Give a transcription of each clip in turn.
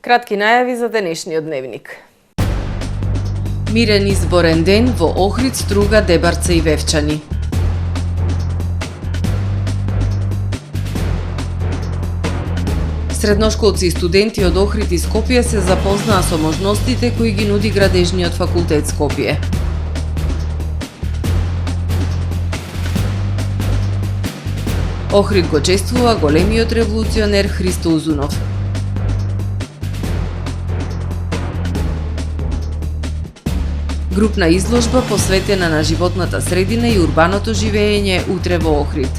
Кратки најави за денешниот дневник. Мирен изборен ден во Охрид, Струга, Дебарца и Вевчани. Средношколци и студенти од Охрид и Скопје се запознаа со можностите кои ги нуди Градежниот факултет Скопје. Охрид го чествува големиот револуционер Христо Узунов. Групна изложба посветена на животната средина и урбаното живеење утре во Охрид.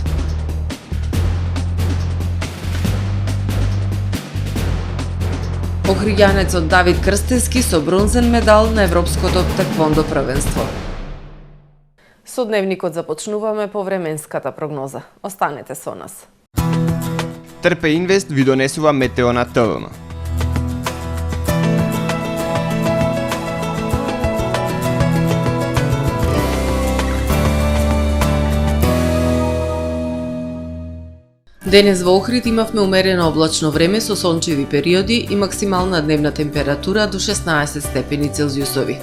Охриѓанецот Давид Крстевски со бронзен медал на Европското таквондо првенство. Со дневникот започнуваме по временската прогноза. Останете со нас. Трпе Инвест ви донесува метео на ТВМ. Денес во Охрид имавме умерено облачно време со сончеви периоди и максимална дневна температура до 16 степени Целзиусови.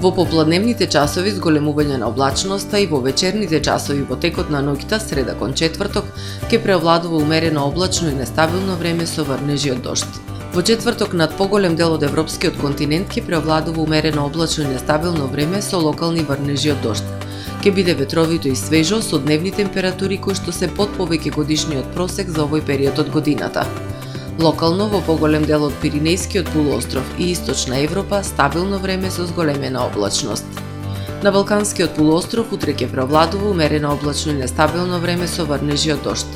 Во попладневните часови зголемување на облачноста и во вечерните часови во текот на ноќта, среда кон четврток, ќе преовладува умерено облачно и нестабилно време со врнежи од дожд. Во четврток над поголем дел од европскиот континент ќе преовладува умерено облачно и нестабилно време со локални врнежи од дожд. Ќе биде ветровито и свежо со дневни температури кои што се под повеќе годишниот просек за овој период од годината. Локално во поголем дел од Пиринејскиот полуостров и Источна Европа стабилно време со зголемена облачност. На Балканскиот полуостров утре ќе преовладува умерено облачно и нестабилно време со врнежи од дожд.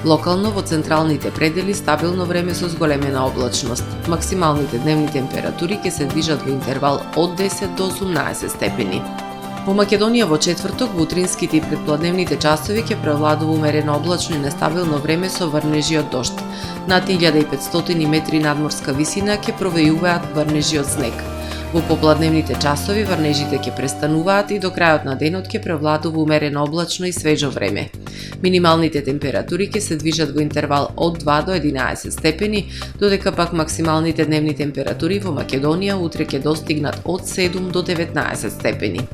Локално во централните предели стабилно време со зголемена облачност. Максималните дневни температури ќе се движат во интервал од 10 до 18 степени. Во Македонија во четврток во утринските и предпладневните часови ќе преовладува умерено облачно и нестабилно време со врнежи од дожд. Над 1500 метри надморска висина ќе провејуваат врнежи од снег. Во попладневните часови врнежите ќе престануваат и до крајот на денот ќе преовладува умерено облачно и свежо време. Минималните температури ќе се движат во интервал од 2 до 11 степени, додека пак максималните дневни температури во Македонија утре ќе достигнат од 7 до 19 степени.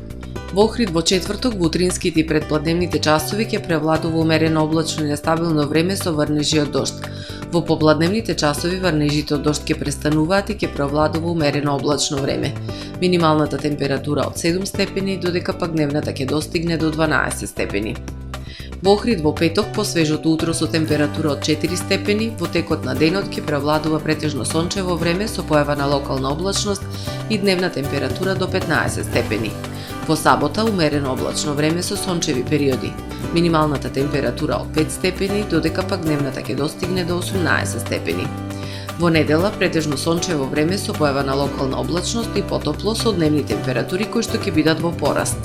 Во Охрид во четврток во утринските и предпладневните часови ќе преовладува умерено облачно и нестабилно време со врнежи од дожд. Во попладневните часови врнежите од дожд ќе престануваат и ќе преовладува умерено облачно време. Минималната температура од 7 степени, додека пак дневната ќе достигне до 12 степени. Во Охрид во петок по свежото утро со температура од 4 степени, во текот на денот ќе преовладува претежно сончево време со појава на локална облачност и дневна температура до 15 степени. Во сабота умерено облачно време со сончеви периоди. Минималната температура од 5 степени, додека пак дневната ќе достигне до 18 степени. Во недела претежно сончево време со појава на локална облачност и потопло со дневни температури кои што ќе бидат во пораст.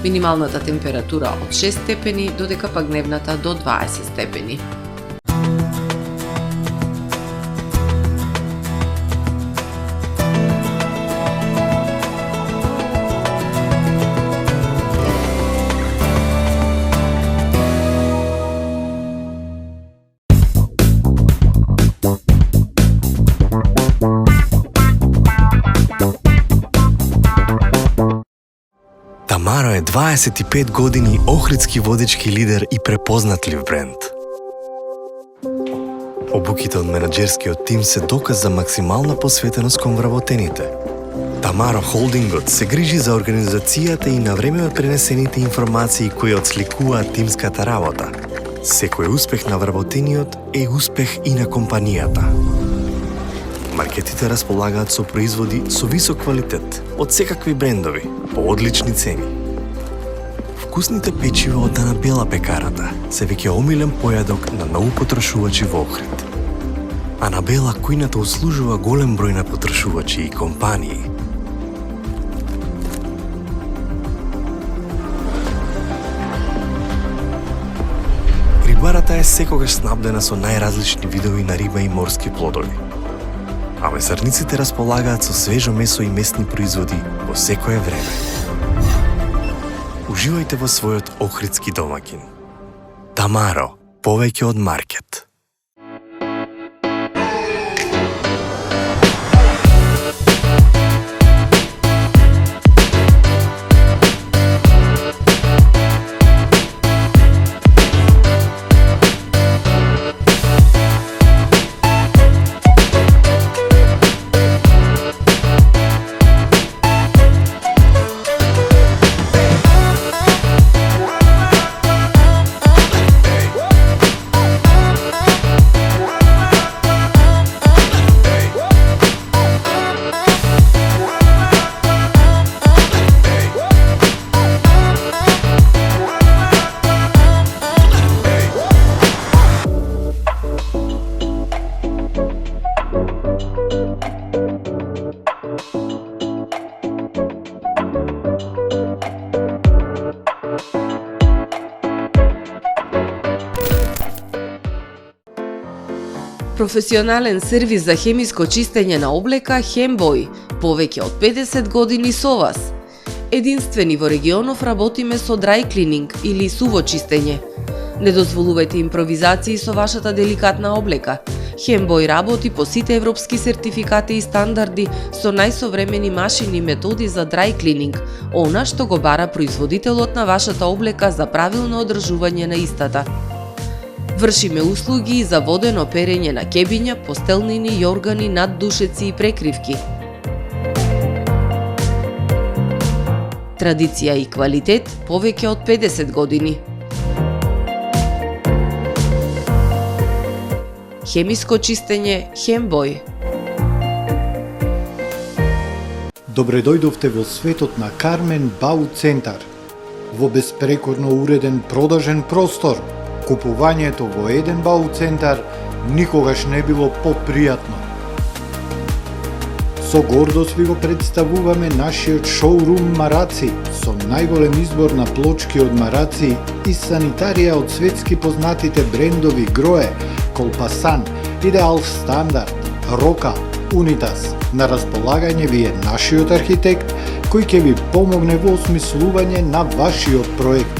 Минималната температура од 6 степени, додека пак дневната до 20 степени. Тамаро е 25 години охридски водечки лидер и препознатлив бренд. Обуките од менаџерскиот тим се доказ за максимална посветеност кон вработените. Тамаро Холдингот се грижи за организацијата и на време пренесените информации кои отсликуваат тимската работа. Секој успех на вработениот е успех и на компанијата. Маркетите располагаат со производи со висок квалитет од секакви брендови по одлични цени. Вкусните печива од Анабела пекарата се веќе омилен појадок на многу потрошувачи во Охрид. Анабела кујната услужува голем број на потрошувачи и компании. Рибарата е секогаш снабдена со најразлични видови на риба и морски плодови. А месарниците располагаат со свежо месо и месни производи во секое време. Уживајте во својот охридски домаќин. Тамаро, повеќе од маркет. Професионален сервис за хемиско чистење на облека Хембој, повеќе од 50 години со вас. Единствени во регионов работиме со dry cleaning или суво чистење. Не дозволувајте импровизации со вашата деликатна облека. Хембој работи по сите европски сертификати и стандарди со најсовремени машини и методи за dry cleaning, она што го бара производителот на вашата облека за правилно одржување на истата. Вршиме услуги и за водено перење на кебиња, постелнини, јоргани, наддушеци и прекривки. Традиција и квалитет повеќе од 50 години. Хемиско чистење Хембој. Добре дојдовте во светот на Кармен Бау Центар. Во беспрекорно уреден продажен простор, купувањето во еден Бау Центар никогаш не било попријатно. Со гордост ви го представуваме нашиот шоурум Мараци, со најголем избор на плочки од мараци и санитарија од светски познатите брендови Грое, Колпасан, Идеал Стандард, Рока, Унитас. На располагање ви е нашиот архитект, кој ќе ви помогне во осмислување на вашиот проект.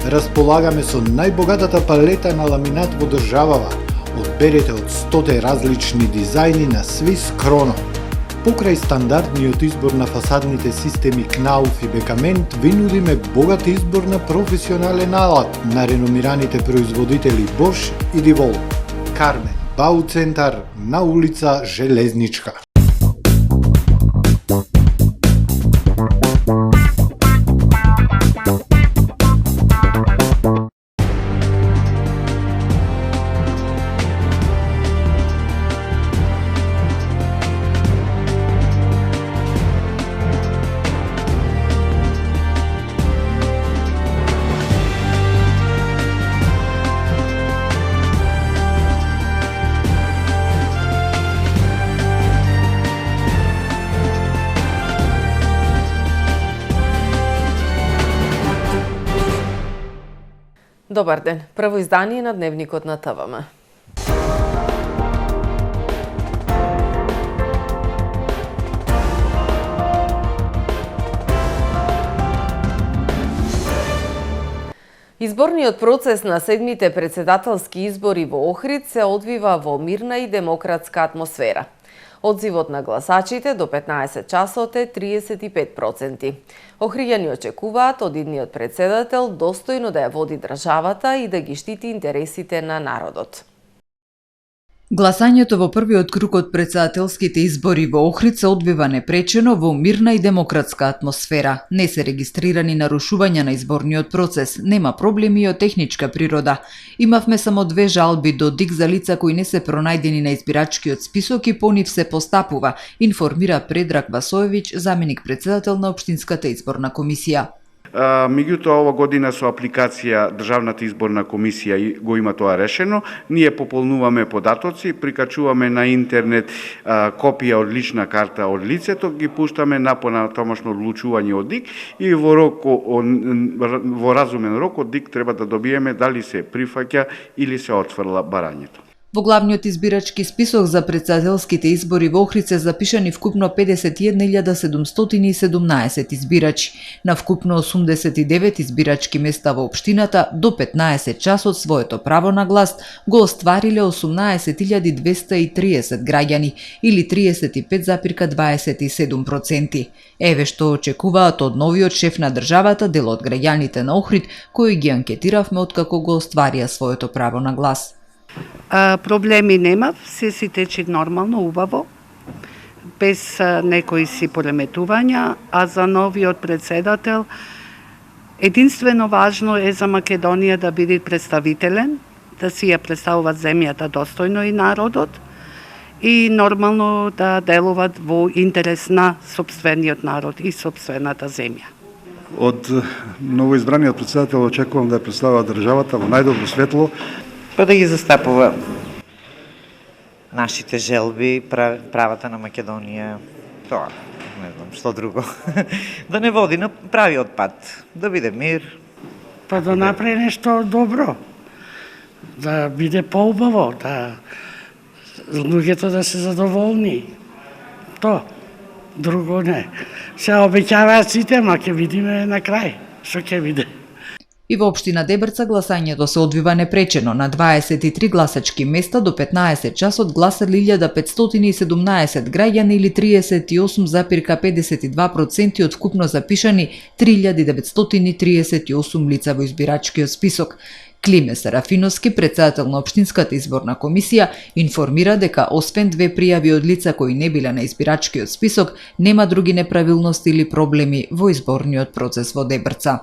Располагаме со најбогатата палета на ламинат во државава. Одберете од 100 различни дизајни на Swiss Chrono. Покрај стандардниот избор на фасадните системи Knauf и Бекамент, ви нудиме богат избор на професионален алат на реномираните производители Bosch и Divol. Кармен Бау Центар на улица Железничка. Добар ден. Прво издание на Дневникот на ТВМ. Изборниот процес на седмите председателски избори во Охрид се одвива во мирна и демократска атмосфера. Одзивот на гласачите до 15 часот е 35%. Охриѓани очекуваат од идниот председател достојно да ја води државата и да ги штити интересите на народот. Гласањето во првиот круг од председателските избори во Охрид се одвива непречено во мирна и демократска атмосфера. Не се регистрирани нарушувања на изборниот процес, нема проблеми од техничка природа. Имавме само 2 жалби до ДИК за лица кои не се пронајдени на избирачкиот список и по нив се постапува, информира Предраг Васоевиќ, заменик председател на Општинската изборна комисија. Меѓутоа, ова година со апликација Државната изборна комисија го има тоа решено. Ние пополнуваме податоци, прикачуваме на интернет копија од лична карта од лицето, ги пуштаме на понатамошно одлучување од ДИК и во разумен рок од ДИК треба да добиеме дали се прифаќа или се отфрла барањето. Во главниот избирачки список за председателските избори во Охрид се запишани вкупно 51.717 избирачи. На вкупно 89 избирачки места во општината до 15 часот своето право на глас го оствариле 18.230 граѓани или 35,27%. Еве што очекуваат од новиот шеф на државата дел од граѓаните на Охрид кои ги анкетиравме откако го остварија своето право на глас. Проблеми нема, се си тече нормално, убаво, без некои си пореметувања, а за новиот председател единствено важно е за Македонија да биде представителен, да си ја представуваат земјата достојно и народот и нормално да делуваат во интерес на сопствениот народ и сопствената земја. Од новоизбраниот председател очекувам да представува државата во најдобро светло, па да ги застапува нашите желби, правата на Македонија, тоа, не знам, што друго. Да не води на правиот пат, да биде мир. Па да направи нешто добро. да биде поубаво, да луѓето да се задоволни. То, друго не. Се обеќаваат сите, ма ќе видиме на крај, што ќе биде. И во општина Дебрца гласањето се одвива непречено. На 23 гласачки места до 15 часот гласали 1517 граѓани или 38,52% од вкупно запишани 3938 лица во избирачкиот список. Климе Сарафиновски, председател на Општинската изборна комисија, информира дека освен 2 пријави од лица кои не биле на избирачкиот список, нема други неправилности или проблеми во изборниот процес во Дебрца.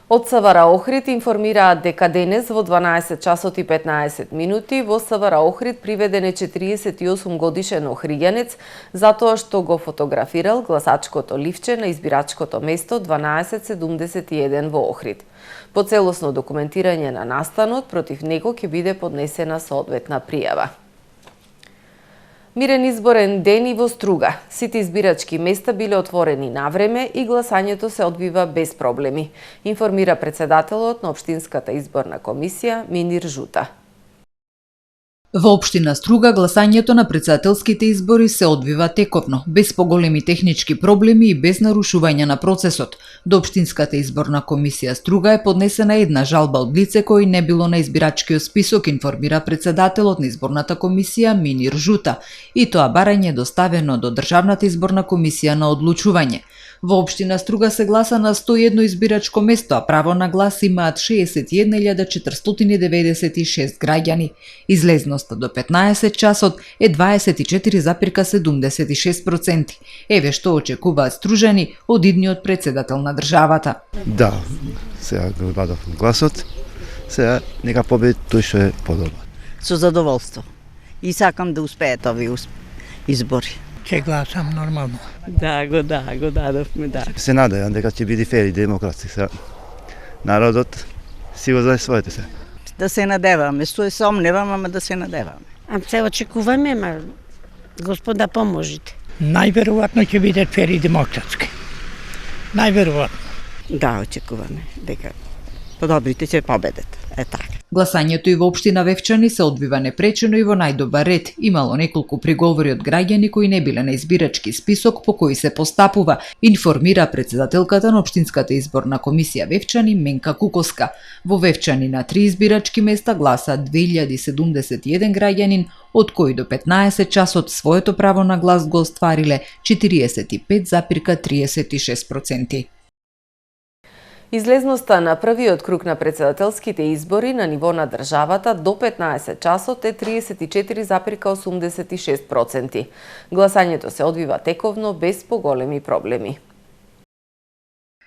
Од СВР Охрид информираат дека денес во 12 часот и 15 минути во СВР Охрид приведен е 48 годишен охриѓанец затоа што го фотографирал гласачкото ливче на избирачкото место 1271 во Охрид. По целосно документирање на настанот против него ќе биде поднесена соодветна пријава. Мирен изборен ден и во Струга. Сите избирачки места биле отворени навреме и гласањето се одвива без проблеми, информира председателот на Општинската изборна комисија Минир Жута. Во општина Струга гласањето на председателските избори се одвива тековно, без поголеми технички проблеми и без нарушување на процесот. До Општинската изборна комисија Струга е поднесена една жалба од лице кој не било на избирачкиот список, информира председателот на изборната комисија Минир Жута, и тоа барање е доставено до Државната изборна комисија на одлучување. Во општина Струга се гласа на 101 избирачко место, а право на глас имаат 61.496 граѓани. Излезноста до 15 часот е 24,76%. Еве што очекуваат стружани од идниот председател на државата. Да, сега го бадов гласот, сега нека победи тој што е подобар. Со задоволство. И сакам да успеат овие избори. Ќе гласам нормално. Да, го дадовме, да. Се надевам дека ќе биде фер и демократски. Народот си го знае своите се. Да се надеваме, се сомневам, ама да се надеваме. А се очекуваме, ма Господа поможите. Најверојатно ќе биде фер и демократски. Најверојатно. Да, очекуваме дека подобрите ќе победат. Е така. Гласањето и во општина Вевчани се одвива непречено и во најдобар ред. Имало неколку приговори од граѓани кои не биле на избирачки список по кои се постапува, информира председателката на Општинската изборна комисија Вевчани Менка Кукоска. Во Вевчани на 3 избирачки места гласа 2071 граѓанин, од кои до 15 часот своето право на глас го оствариле 45,36%. Излезноста на првиот круг на председателските избори на ниво на државата до 15 часот е 34,86%. Гласањето се одвива тековно без поголеми проблеми.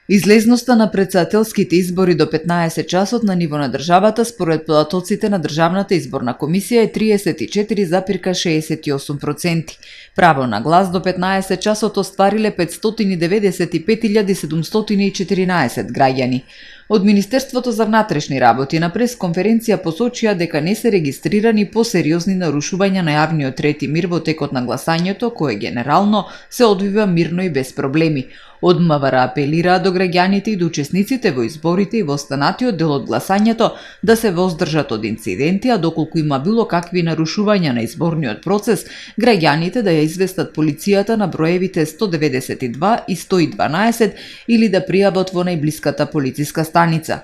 Излезноста на председателските избори до 15 часот на ниво на државата според податоците на Државната изборна комисија е 34,68%. Право на глас до 15 часот оствариле 595.714 граѓани. Од Министерството за внатрешни работи на пресконференција посочија дека не се регистрирани посериозни нарушувања на јавниот ред и мир во текот на гласањето, кое генерално се одвива мирно и без проблеми. Од МВР апелираа до граѓаните и до учесниците во изборите и во останатиот дел од гласањето да се воздржат од инциденти, а доколку има било какви нарушувања на изборниот процес, граѓаните да ја известат полицијата на броевите 192 и 112 или да пријават во најблиската полициска станица.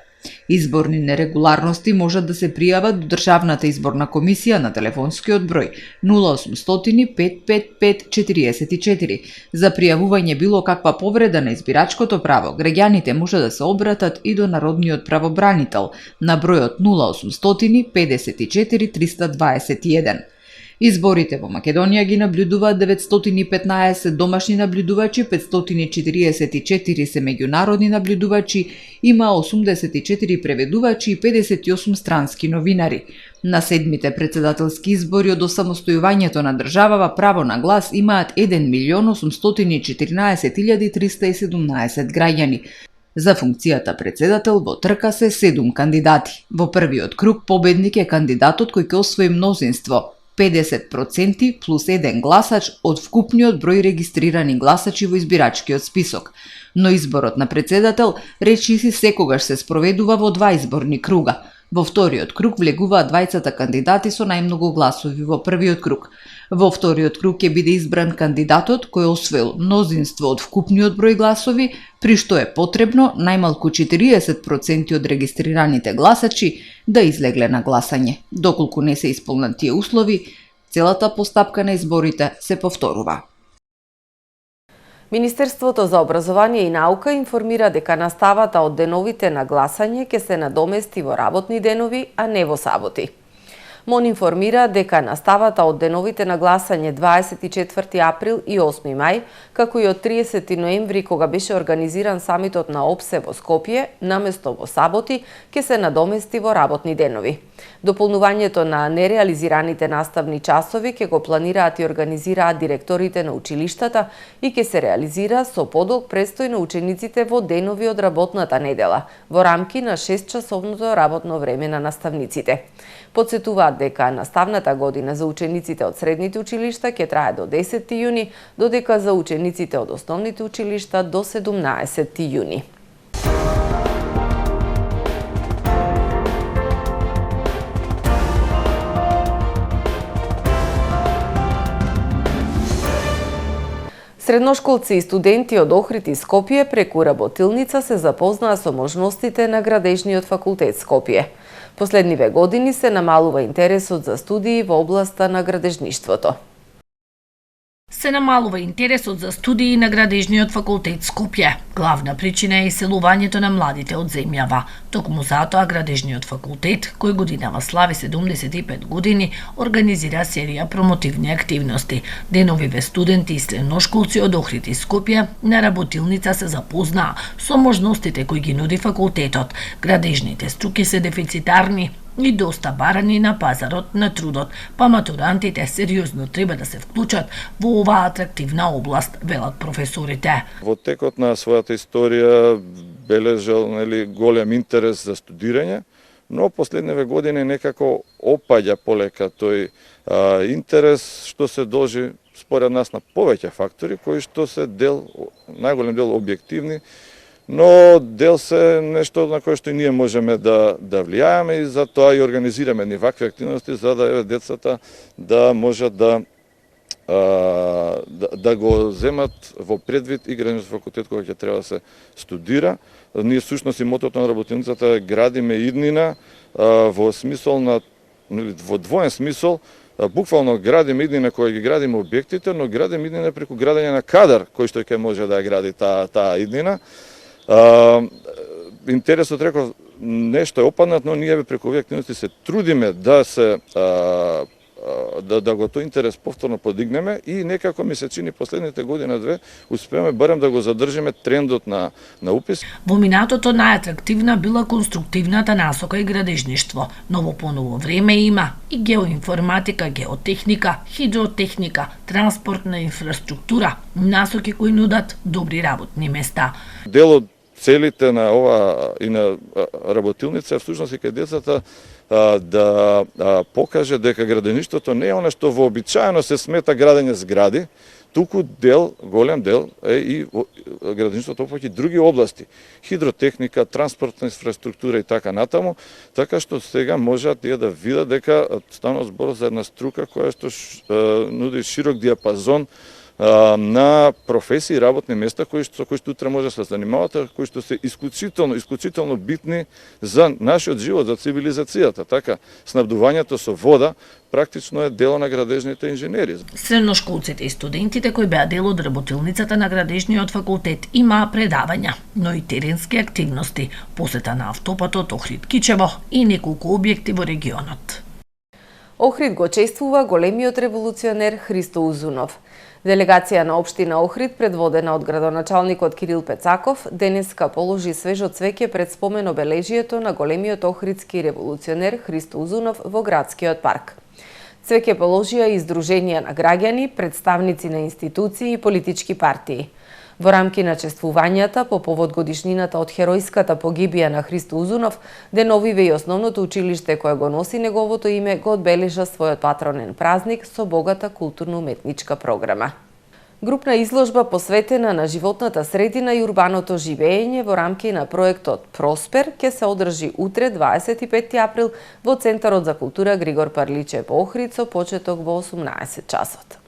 Изборни нерегуларности можат да се пријават до Државната изборна комисија на телефонскиот број 0800 555 44. За пријавување било каква повреда на избирачкото право, граѓаните може да се обратат и до Народниот правобранител на бројот 0800 54 321. Изборите во Македонија ги наблюдуваат 915 домашни наблюдувачи, 544 се меѓународни наблюдувачи, има 84 преведувачи и 58 странски новинари. На седмите председателски избори од осамостојувањето на државава право на глас имаат 1.814.317 граѓани. За функцијата председател во трка се 7 кандидати. Во првиот круг победник е кандидатот кој ќе освои мнозинство 50% плюс 1 гласач од вкупниот број регистрирани гласачи во избирачкиот список. Но изборот на председател речиси секогаш се спроведува во 2 изборни круга. Во вториот круг влегуваат двајцата кандидати со најмногу гласови во првиот круг. Во вториот круг ќе биде избран кандидатот кој освоил мнозинство од вкупниот број гласови, при што е потребно најмалку 40% од регистрираните гласачи да излегле на гласање. Доколку не се исполнат тие услови, целата постапка на изборите се повторува. Министерството за образование и наука информира дека наставата од деновите на гласање ќе се надомести во работни денови, а не во саботи. МОН информира дека наставата од деновите на гласање 24 април и 8 мај, како и од 30 ноември кога беше организиран самитот на ОПСЕ во Скопје, наместо во саботи, ќе се надомести во работни денови. Дополнувањето на нереализираните наставни часови ќе го планираат и организираат директорите на училиштата и ќе се реализира со подолг престој на учениците во денови од работната недела, во рамки на 6-часовното работно време на наставниците. Подсетуваат дека наставната година за учениците од средните училишта ќе трае до 10 јуни, додека за учениците од основните училишта до 17 јуни. Средношколци и студенти од Охрид и Скопје преку работилница се запознаа со можностите на Градежниот факултет Скопје. Последниве години се намалува интересот за студии во областа на градежништвото. Се намалува интересот за студии на Градежниот факултет Скопје. Главна причина е иселувањето на младите од земјава. Токму затоа Градежниот факултет, кој годинава слави 75 години, организира серија промотивни активности. Деновиве студенти и средношколци од Охрид и Скопје на работилница се запознаа со можностите кои ги нуди факултетот. Градежните струки се дефицитарни и доста барани на пазарот на трудот, па матурантите сериозно треба да се вклучат во оваа атрактивна област, велат професорите. Во текот на својата историја бележал голем интерес за студирање, но последниве години некако опаѓа полека тој интерес, што се должи според нас на повеќе фактори кои што се најголем дел објективни, но дел се нешто на кое што и ние можеме да влијаеме и затоа и организираме вакви активности за да децата да можат да го земат во предвид и Градежниот факултет кога ќе треба да се студира. Ние всушност и мотото на работилницата градиме иднина во смисол на во двоен смисол, буквално градиме иднина која ги градиме објектите, но градиме иднина преку градење на кадар кој што ќе може да ја гради таа иднина. Интересот, реков, нешто е опаднат, но ние преку овие активности се трудиме да се да го тој интерес повторно подигнеме и некако ми се чини последните година-две успеаме барем да го задржиме трендот на упис. Во минатото најатрактивна била конструктивната насока и градежништво, но во поново време има и геоинформатика, геотехника, хидротехника, транспортна инфраструктура, насоки кои нудат добри работни места. Дел од целите на ова и на работилница е всушност и кај децата да покаже дека градеништвото не е она што вообичаено се смета градење згради, туку голем дел е и градеништвото опаќа и други области, хидротехника, транспортна инфраструктура и така натаму, така што сега можат тие да видат дека станува збор за една струка која што нуди широк диапазон на професии и работни места кои што утре може да се занимават, кои што се исклучително битни за нашиот живот, за цивилизацијата. Така, снабдувањето со вода практично е дело на градежните инженери. Средношколците и студентите кои беа дел од работилницата на Градежниот факултет имаа предавања, но и теренски активности, посета на автопатот Охрид-Кичево и неколку објекти во регионот. Охрид го чествува големиот револуционер Христо Узунов. Делегација на општина Охрид, предводена од градоначалникот Кирил Пецаков, денеска положи свежо цвеќе пред спомен обележието на големиот охридски револуционер Христо Узунов во градскиот парк. Цвеќе положија и издруженија на граѓани, представници на институции и политички партии. Во рамки на чествувањата по повод годишнината од херојската погибија на Христо Узунов, деновиве и основното училиште кое го носи неговото име го одбележа својот патронен празник со богата културно-уметничка програма. Групна изложба посветена на животната средина и урбаното живење во рамки на проектот Проспер ќе се одржи утре 25 април во Центарот за култура Григор Парличев во Охрид со почеток во 18 часот.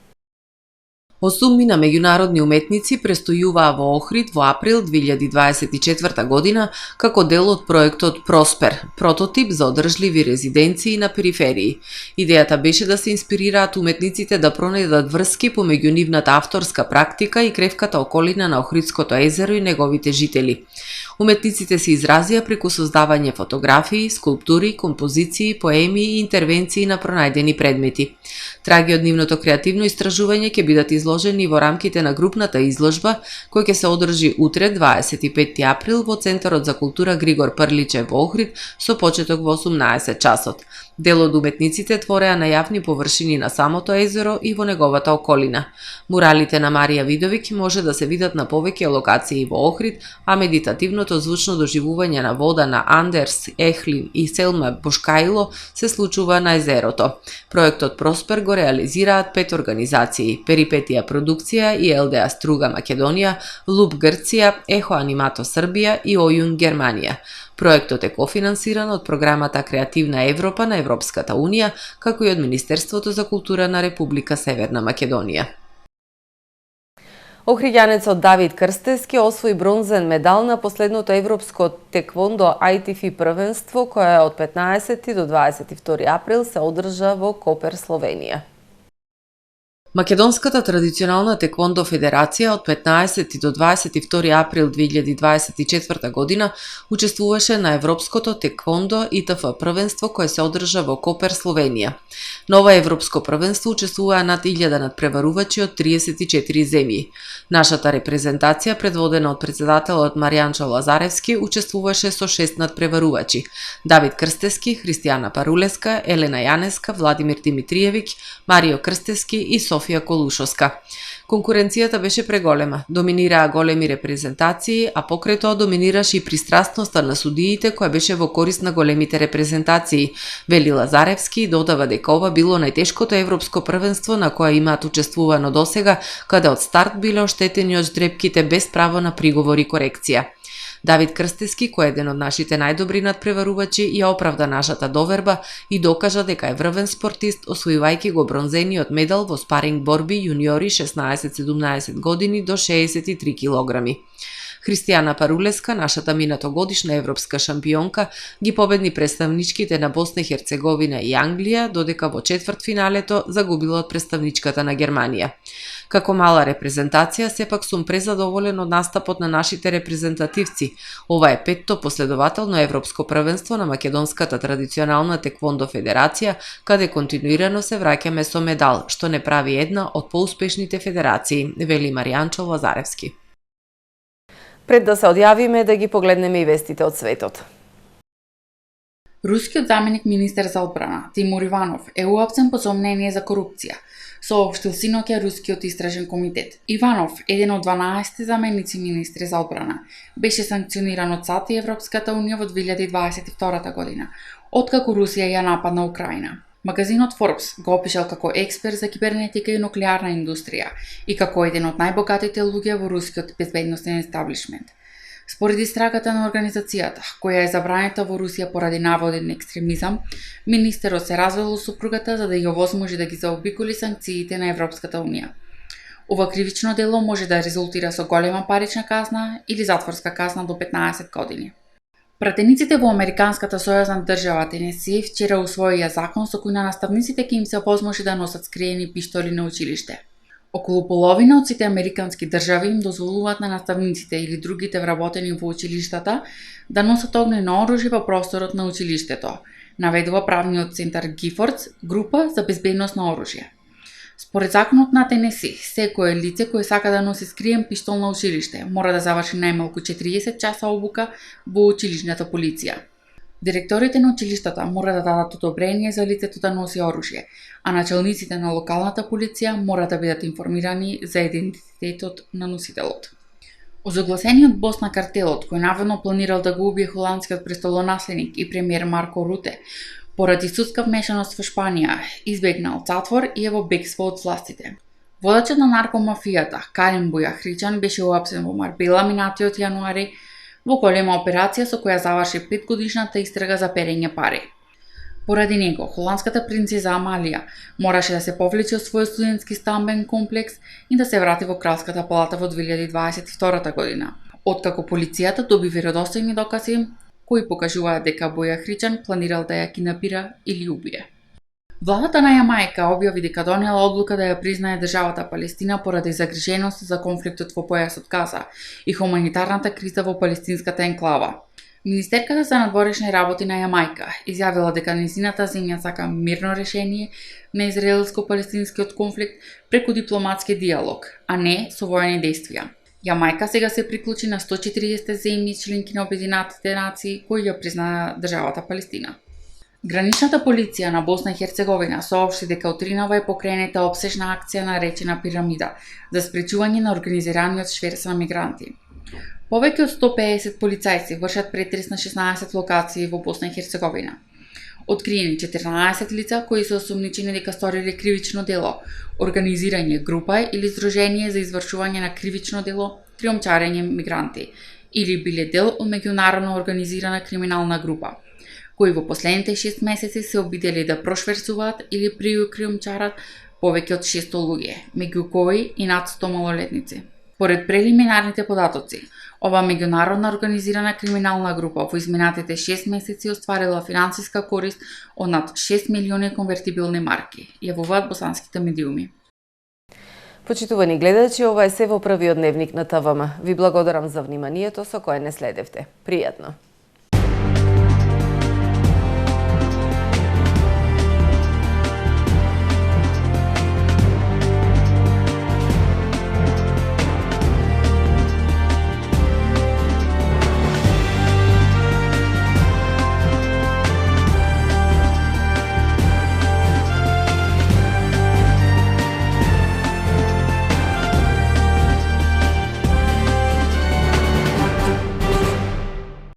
Осумми на меѓународни уметници престојуваа во Охрид во април 2024 година како дел од проектот Проспер, прототип за одржливи резиденции на периферии. Идејата беше да се инспирираат уметниците да пронајдат врски помеѓу нивната авторска практика и кревката околина на Охридското езеро и неговите жители. Уметниците се изразија преку создавање фотографии, скулптури, композиции, поеми и интервенции на пронајдени предмети. Траги од нивното креативно истражување ќе бидат изложени во рамките на групната изложба, која ќе се одржи утре 25 април во Центарот за култура Григор Прличев во Охрид со почеток во 18 часот. Дел од уметниците твореа на јавни површини на самото езеро и во неговата околина. Муралите на Марија Видовик може да се видат на повеќе локации во Охрид, а медитативното звучно доживување на вода на Андерс Ехлин и Селма Бошкаило се случува на езерото. Проектот Проспер го реализираат 5 организации: Перипетија продукција и ЛДА Струга Македонија, Луп Грција, Ехо Анимато Србија и Ојун Германија. Проектот е кофинансиран од програмата Креативна Европа на Европската Унија, како и од Министерството за култура на Република Северна Македонија. Охриѓанецот Давид Крстески освои бронзен медал на последното европско теквондо ITF првенство, кое од 15 до 22 април се одржа во Копер, Словенија. Македонската традиционална теквондо федерација од 15 до 22 април 2024 година учествуваше на Европското теквондо ИТФ првенство кое се одржа во Копер, Словенија. На ова европско првенство учествуваа над 1000 надпреварувачи од 34 земји. Нашата репрезентација, предводена од председателот Маријанчо Лазаревски, учествуваше со 6 надпреварувачи: Давид Крстески, Христијана Парулеска, Елена Јанеска, Владимир Димитриевиќ, Марио Крстески и Софија Колушовска. Конкуренцијата беше преголема, доминираа големи репрезентации, а покрај тоа доминираше и пристрасноста на судиите која беше во корист на големите репрезентации. Вели Лазаревски и додава дека ова било најтешкото европско првенство на кое имаат учествувано досега, каде од старт биле оштетени од ждрепките без право на приговор и корекција. Давид Крстески, кој е еден од нашите најдобри надпреварувачи, ја оправда нашата доверба и докажа дека е врвен спортист, освојувајќи го бронзениот медал во спаринг борби јуниори 16-17 години до 63 килограми. Христијана Парулеска, нашата минатогодишна европска шампионка, ги победни представничките на Босна и Херцеговина и Англија, додека во четвртфиналето загубила од представничката на Германија. Како мала репрезентација, сепак сум презадоволен од настапот на нашите репрезентативци. Ова е 5-то последователно европско првенство на Македонската традиционална теквондо федерација, каде континуирано се враќаме со медал, што не прави една од поуспешните федерации, вели Маријанчо Лазаревски. Пред да се одјавиме, да ги погледнеме и вестите од светот. Рускиот заменик министер за одбрана Тимур Иванов е уапсен по сомнение за корупција, соопштил синоќа Рускиот истражен комитет. Иванов, еден од 12 заменици министри за одбрана, беше санкциониран од САД и Европската унија во 2022 година, откако Русија ја нападна Украина. Магазинот Forbes го опишал како експерт за кибернетика и нуклеарна индустрија и како еден од најбогатите луѓе во рускиот безбедносен естаблишмент. Според истрагата на организацијата, која е забранета во Русија поради наводен екстремизам, министерот се развел од супругата за да ја овозможи да ги заобиколи санкциите на Европската унија. Ова кривично дело може да резултира со голема парична казна или затворска казна до 15 години. Пратениците во Американската сојузна држава Тенеси вчера усвоија закон со кој на наставниците ќе им се овозможи да носат скриени пиштоли на училиште. Околу половина од сите американски држави им дозволуваат на наставниците или другите вработени во училиштата да носат огнено оружје во просторот на училиштето, наведува правниот центар Гифордс, група за безбедност на оружје. Според законот на Тенеси, секое лице кое сака да носи скриен пиштол на училиште мора да заврши најмалку 40 часа обука во училишната полиција. Директорите на училиштата мора да дадат одобрение за лицето да носи оружје, а началниците на локалната полиција мора да бидат информирани за идентитетот на носителот. Озогласениот бос на картелот, кој наводно планирал да го убие холандскиот престолонаследник и премиер Марко Руте, поради судска вмешаност во Шпанија, избегнал затвор и е во бегство од властите. Водачот на наркомафијата Карим Бујахричан беше уапсен во Марбела минатиот јануари во голема операција со која заврши 5-годишната истрага за перење пари. Поради него, холандската принцеза Амалија мораше да се повлече од својот студентски стамбен комплекс и да се врати во Кралската палата во 2022 година, откако полицијата доби веродостојни докази кои покажуваат дека Бујахричан планирал да ја кинапира или убие. Владата на Јамајка објави дека донела одлука да ја признае државата Палестина поради загриженост за конфликтот во појасот Газа и хуманитарната криза во палестинската енклава. Министерката за надворешни работи на Јамајка изјавила дека нејзината земја сака мирно решение на израелско-палестинскиот конфликт преку дипломатски диалог, а не со воени дејствија. Јамајка сега се приклучи на 140 земји членки на Обединетите нации кои ја признаа државата Палестина. Граничната полиција на Босна и Херцеговина соопшти дека утринава е покренета опсежна акција наречена Пирамида за спречување на организираниот шверц на мигранти. Повеќе од 150 полицајци вршат претрес на 16 локации во Босна и Херцеговина. Откриени 14 лица кои се осумничени дека сториле кривично дело, организирање група или здружение за извршување на кривично дело, криомчарење мигранти, или биле дел од меѓународно организирана криминална група, кои во последните 6 месеци се обидели да прошверцуваат или криомчарат повеќе од 600 луѓе, меѓу кои и над 100 малолетници. Поред прелиминарните податоци, ова меѓународна организирана криминална група во изминатите 6 месеци остварила финансиска корист од над 6 милиони конвертибилни марки, јавуваат босанските медиуми. Почитувани гледачи, ова е се во првиот дневник на ТВМ. Ви благодарам за вниманието со кое не следевте. Пријатно!